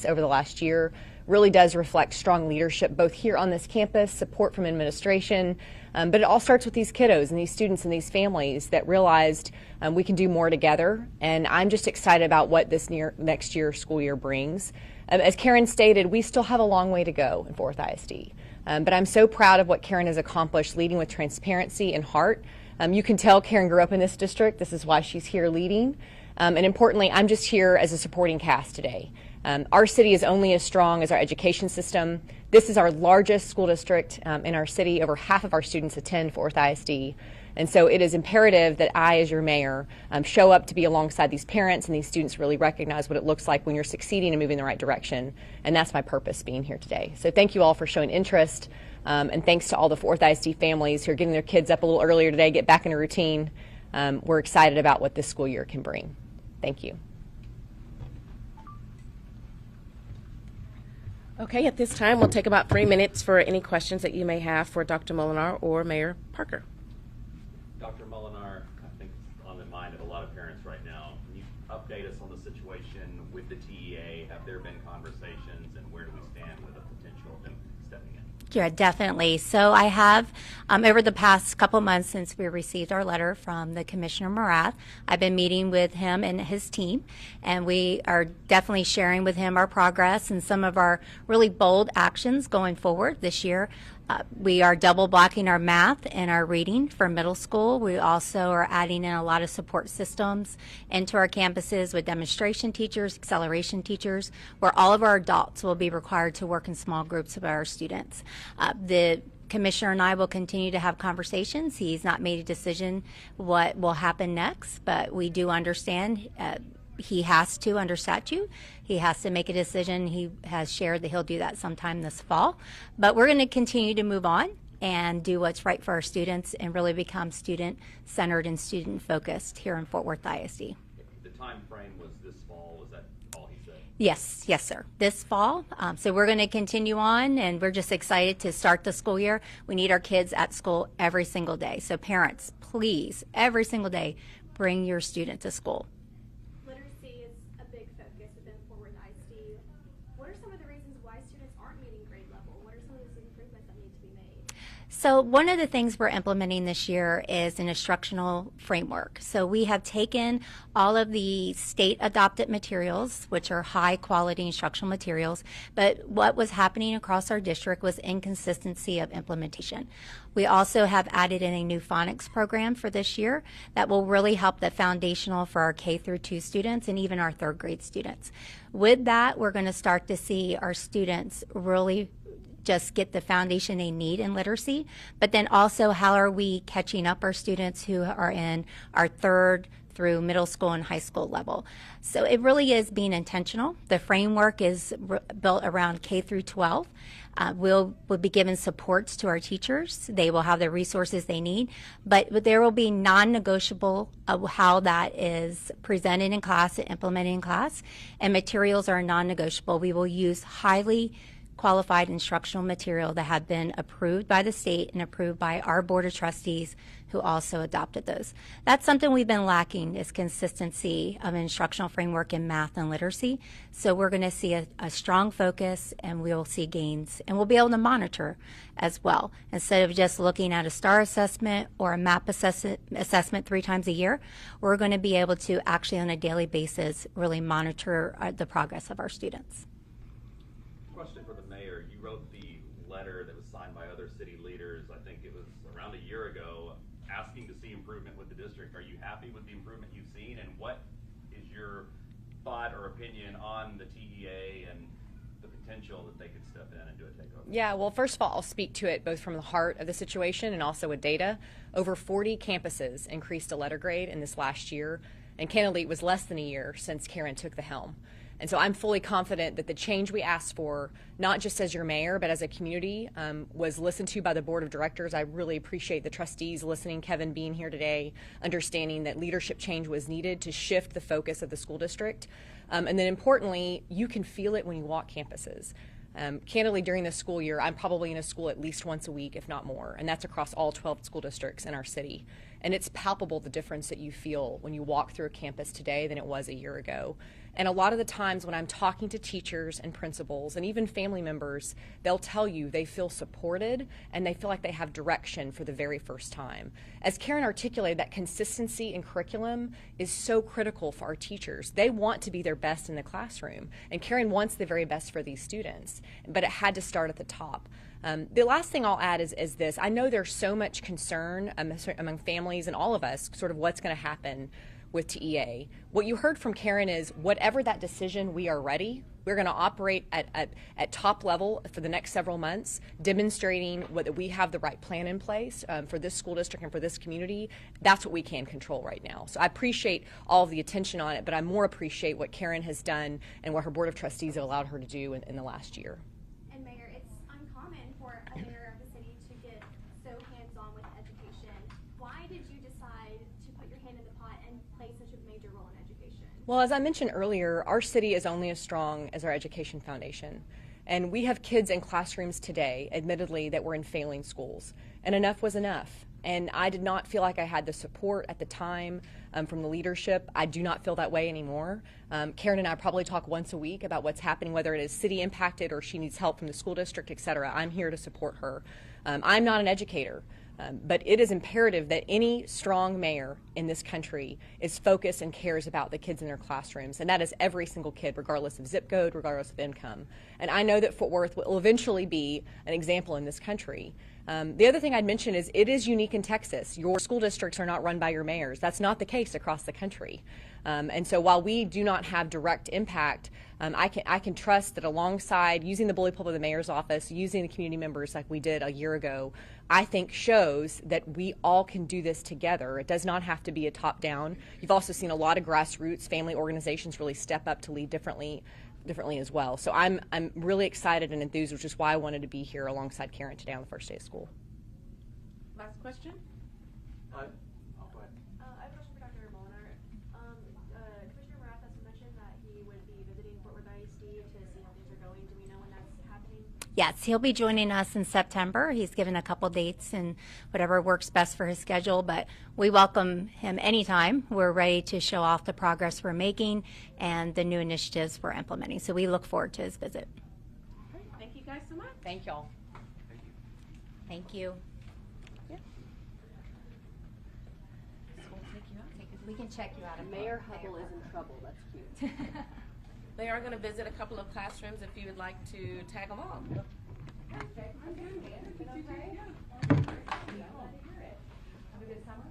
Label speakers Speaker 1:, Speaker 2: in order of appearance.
Speaker 1: over the last year really does reflect strong leadership both here on this campus, support from administration, but it all starts with these kiddos and these students and these families that realized we can do more together, and I'm just excited about what this next year school year brings. As Karen stated, we still have a long way to go in Worth ISD, but I'm so proud of what Karen has accomplished, leading with transparency and heart. You can tell Karen grew up in this district. This is why she's here leading. And importantly, I'm just here as a supporting cast today. Our city is only as strong as our education system. This is our largest school district in our city. Over half of our students attend Worth ISD. And so it is imperative that I, as your mayor, show up to be alongside these parents and these students really recognize what it looks like when you're succeeding and moving in the right direction. And that's my purpose being here today. So thank you all for showing interest. And thanks to all the Worth ISD families who are getting their kids up a little earlier today, get back in a routine. We're excited about what this school year can bring. Thank you.
Speaker 2: Okay, at this time, we'll take about 3 minutes for any questions that you may have for Dr. Molinar or Mayor Parker.
Speaker 3: Dr. Molinar, I think it's on the mind of a lot of parents right now. Can you update us on the situation with the TEA? Have there been conversations, and where do we stand with a potential of them stepping in?
Speaker 4: Yeah, definitely. So I have, over the past couple months since we received our letter from the Commissioner Morath, I've been meeting with him and his team, and we are definitely sharing with him our progress and some of our really bold actions going forward this year. We are double blocking our math and our reading for middle school. We also are adding in a lot of support systems into our campuses with demonstration teachers, acceleration teachers, where all of our adults will be required to work in small groups with our students. The Commissioner and I will continue to have conversations. He's not made a decision what will happen next, but we do understand he has to, under statute, he has to make a decision. He has shared that he'll do that sometime this fall. But we're going to continue to move on and do what's right for our students and really become student-centered and student-focused here in Fort Worth ISD.
Speaker 3: The time frame was this fall. Was that all he said?
Speaker 4: Yes, yes, sir. This fall. So we're going to continue on, and we're just excited to start the school year. We need our kids at school every single day. So parents, please, every single day, bring your student to school. So one of the things we're implementing this year is an instructional framework. So we have taken all of the state adopted materials, which are high quality instructional materials, but what was happening across our district was inconsistency of implementation. We also have added in a new phonics program for this year that will really help the foundational for our K through 2 students and even our 3rd grade students. With that, we're going to start to see our students really just get the foundation they need in literacy, but then also how are we catching up our students who are in our 3rd through middle school and high school level. So it really is being intentional. The framework is built around K through 12. We'll be giving supports to our teachers. They will have the resources they need, but there will be non-negotiable of how that is presented in class and implemented in class, and materials are non-negotiable. We will use highly qualified instructional material that have been approved by the state and approved by our Board of Trustees who also adopted those. That's something we've been lacking, is consistency of an instructional framework in math and literacy. So we're going to see a strong focus, and we'll see gains, and we'll be able to monitor as well. Instead of just looking at a STAAR assessment or a MAP assessment 3 times a year, we're going to be able to actually on a daily basis really monitor the progress of our students.
Speaker 3: Question for the mayor. You wrote the letter that was signed by other city leaders, I think it was around a year ago, asking to see improvement with the district. Are you happy with the improvement you've seen, and what is your thought or opinion on the TEA and the potential that they could step in and do a takeover?
Speaker 1: Yeah, well, first of all, I'll speak to it both from the heart of the situation and also with data. Over 40 campuses increased a letter grade in this last year, and candidly, it was less than a year since Karen took the helm. And so I'm fully confident that the change we asked for, not just as your mayor, but as a community, was listened to by the board of directors. I really appreciate the trustees listening, Kevin being here today, understanding that leadership change was needed to shift the focus of the school district. And then importantly, you can feel it when you walk campuses. Candidly, during this school year, I'm probably in a school at least once a week, if not more, and that's across all 12 school districts in our city. And it's palpable the difference that you feel when you walk through a campus today than it was a year ago. And a lot of the times when I'm talking to teachers and principals and even family members, they'll tell you they feel supported and they feel like they have direction for the very first time. As Karen articulated, that consistency in curriculum is so critical for our teachers. They want to be their best in the classroom, and Karen wants the very best for these students, but it had to start at the top. The last thing I'll add is this. I know there's so much concern among families and all of us, sort of what's going to happen with TEA. What you heard from Karen is whatever that decision, we are ready. We're going to operate at top level for the next several months, demonstrating that we have the right plan in place for this school district and for this community. That's what we can control right now. So I appreciate all of the attention on it, but I more appreciate what Karen has done and what her Board of Trustees have allowed her to do in the last year.
Speaker 5: And Mayor, it's uncommon for a mayor of the city to get so hands-on with education. Why did you decide to put your hand in the pot and play such a major role in education?
Speaker 1: Well, as I mentioned earlier, our city is only as strong as our education foundation. And we have kids in classrooms today, admittedly, that were in failing schools. And enough was enough. And I did not feel like I had the support at the time from the leadership. I do not feel that way anymore. Karen and I probably talk once a week about what's happening, whether it is city impacted or she needs help from the school district, et cetera. I'm here to support her. I'm not an educator. But it is imperative that any strong mayor in this country is focused and cares about the kids in their classrooms, and that is every single kid, regardless of zip code, regardless of income. And I know that Fort Worth will eventually be an example in this country. The other thing I'd mention is it is unique in Texas. Your school districts are not run by your mayors. That's not the case across the country. And so while we do not have direct impact, I can trust that alongside using the bully pulpit of the mayor's office, using the community members like we did a year ago, I think shows that we all can do this together. It does not have to be a top-down. You've also seen a lot of grassroots family organizations really step up to lead differently as well. So I'm really excited and enthused, which is why I wanted to be here alongside Karen today on the first day of school.
Speaker 2: Last question?
Speaker 3: Go ahead.
Speaker 5: I have a question for Dr. Molinar. Commissioner Marathas mentioned that he would be visiting Fort Worth ISD to see how things are going. Do we know when that's happening?
Speaker 4: Yes, he'll be joining us in September. He's given a couple dates and whatever works best for his schedule, but we welcome him anytime. We're ready to show off the progress we're making and the new initiatives we're implementing. So we look forward to his visit.
Speaker 2: Thank you guys so much.
Speaker 1: Thank y'all.
Speaker 4: Thank you. We can check you out.
Speaker 6: Mayor Hubble is in trouble. That's cute.
Speaker 2: They are going to visit a couple of classrooms if you would like to tag along.
Speaker 1: Have a good summer.